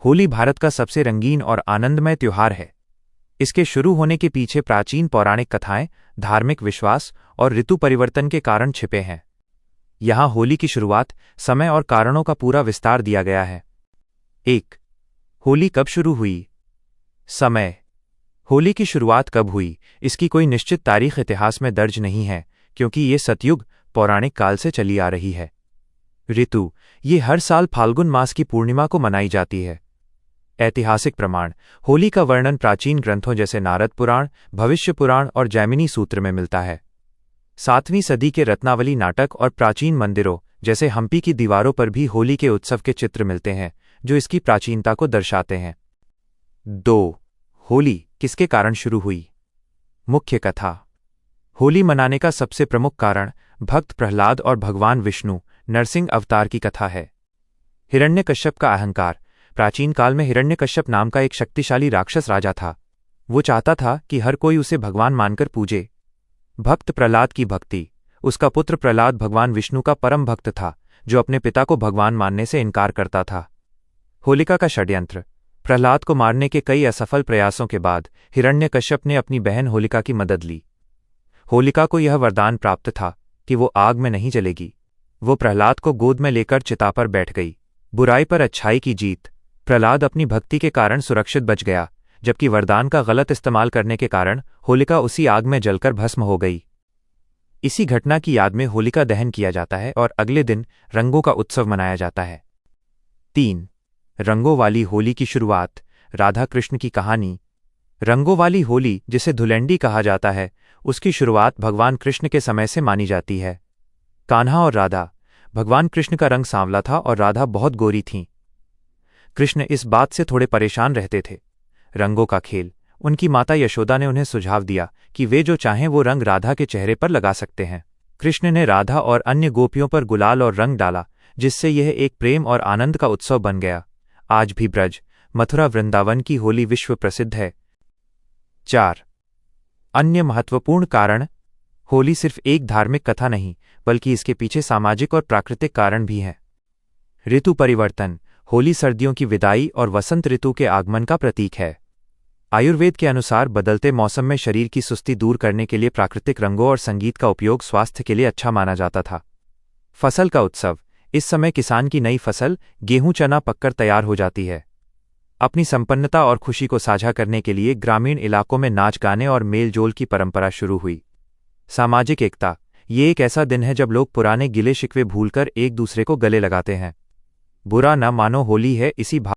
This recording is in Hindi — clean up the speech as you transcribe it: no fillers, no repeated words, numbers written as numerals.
होली भारत का सबसे रंगीन और आनंदमय त्योहार है। इसके शुरू होने के पीछे प्राचीन पौराणिक कथाएं, धार्मिक विश्वास और ऋतु परिवर्तन के कारण छिपे हैं। यहाँ होली की शुरुआत, समय और कारणों का पूरा विस्तार दिया गया है। 1. होली कब शुरू हुई? समय। होली की शुरुआत कब हुई, इसकी कोई निश्चित तारीख इतिहास में दर्ज नहीं है, क्योंकि ये सतयुग पौराणिक काल से चली आ रही है। ऋतु, ये हर साल फाल्गुन मास की पूर्णिमा को मनाई जाती है। ऐतिहासिक प्रमाण, होली का वर्णन प्राचीन ग्रंथों जैसे नारद पुराण, भविष्य पुराण और जैमिनी सूत्र में मिलता है। 7वीं सदी के रत्नावली नाटक और प्राचीन मंदिरों जैसे हम्पी की दीवारों पर भी होली के उत्सव के चित्र मिलते हैं, जो इसकी प्राचीनता को दर्शाते हैं। 2. होली किसके कारण शुरू हुई? मुख्य कथा। होली मनाने का सबसे प्रमुख कारण भक्त प्रहलाद और भगवान विष्णु नरसिंह अवतार की कथा है। हिरण्यकश्यप का अहंकार। प्राचीन काल में हिरण्यकश्यप नाम का एक शक्तिशाली राक्षस राजा था। वो चाहता था कि हर कोई उसे भगवान मानकर पूजे। भक्त प्रहलाद की भक्ति। उसका पुत्र प्रहलाद भगवान विष्णु का परम भक्त था, जो अपने पिता को भगवान मानने से इनकार करता था। होलिका का षड्यंत्र। प्रहलाद को मारने के कई असफल प्रयासों के बाद हिरण्यकश्यप ने अपनी बहन होलिका की मदद ली। होलिका को यह वरदान प्राप्त था कि वो आग में नहीं जलेगी। वो प्रहलाद को गोद में लेकर चिता पर बैठ गई। बुराई पर अच्छाई की जीत। प्रहलाद अपनी भक्ति के कारण सुरक्षित बच गया, जबकि वरदान का गलत इस्तेमाल करने के कारण होलिका उसी आग में जलकर भस्म हो गई। इसी घटना की याद में होलिका दहन किया जाता है और अगले दिन रंगों का उत्सव मनाया जाता है। 3. रंगों वाली होली की शुरुआत। राधा कृष्ण की कहानी। रंगों वाली होली, जिसे धुलेंडी कहा जाता है, उसकी शुरुआत भगवान कृष्ण के समय से मानी जाती है। कान्हा और राधा। भगवान कृष्ण का रंग सांवला था और राधा बहुत गोरी थीं। कृष्ण इस बात से थोड़े परेशान रहते थे। रंगों का खेल। उनकी माता यशोदा ने उन्हें सुझाव दिया कि वे जो चाहें वो रंग राधा के चेहरे पर लगा सकते हैं। कृष्ण ने राधा और अन्य गोपियों पर गुलाल और रंग डाला, जिससे यह एक प्रेम और आनंद का उत्सव बन गया। आज भी ब्रज, मथुरा, वृंदावन की होली विश्व प्रसिद्ध है। 4. अन्य महत्वपूर्ण कारण। होली सिर्फ एक धार्मिक कथा नहीं, बल्कि इसके पीछे सामाजिक और प्राकृतिक कारण भी हैं। ऋतु परिवर्तन। होली सर्दियों की विदाई और वसंत ऋतु के आगमन का प्रतीक है। आयुर्वेद के अनुसार बदलते मौसम में शरीर की सुस्ती दूर करने के लिए प्राकृतिक रंगों और संगीत का उपयोग स्वास्थ्य के लिए अच्छा माना जाता था। फसल का उत्सव। इस समय किसान की नई फसल गेहूं चना पककर तैयार हो जाती है। अपनी संपन्नता और खुशी को साझा करने के लिए ग्रामीण इलाकों में नाच गाने और मेल जोल की परंपरा शुरू हुई। सामाजिक एकता। ये एक ऐसा दिन है जब लोग पुराने गिले शिकवे भूलकर एक दूसरे को गले लगाते हैं। बुरा न मानो, होली है इसी